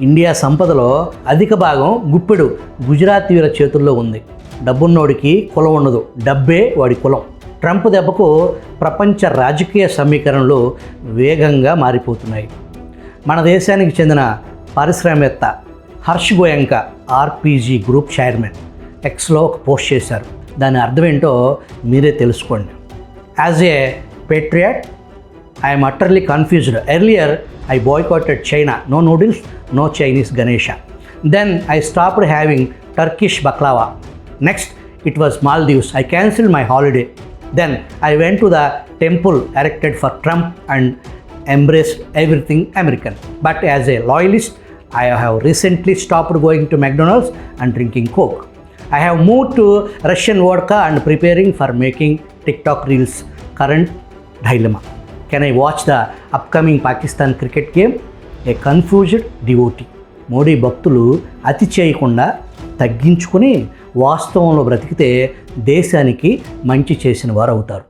India సంపదలో అధిక భాగం గుప్పెడు గుజరాతీయుల చేతుల్లో ఉంది. డబ్బున్నోడికి కులం ఉండదు, డబ్బే వాడి కులం. ట్రంప్ దెబ్బకు ప్రపంచ రాజకీయ సమీకరణలు వేగంగా మారిపోతున్నాయి. మన దేశానికి చెందిన పారిశ్రామికవేత్త Harsh Goenka RPG group chairman ఎక్స్లో ఒక పోస్ట్ చేశారు. దాని అర్థం ఏంటో మీరే తెలుసుకోండి. As a patriot I'm utterly confused. Earlier I boycotted China. No noodles, no Chinese Ganesha. Then I stopped having Turkish baklava. Next, it was Maldives. I cancelled my holiday. Then I went to the temple erected for Trump and embraced everything American. But as a loyalist, I have recently stopped going to McDonald's and drinking Coke. I have moved to Russian vodka and preparing for making TikTok reels. Current dilemma. Can I watch the upcoming Pakistan cricket game? A confused devotee. Modi భక్తులు అతి చేయకుండా తగ్గించుకొని వాస్తవంలో బ్రతికితే దేశానికి మంచి చేసిన వారు అవుతారు.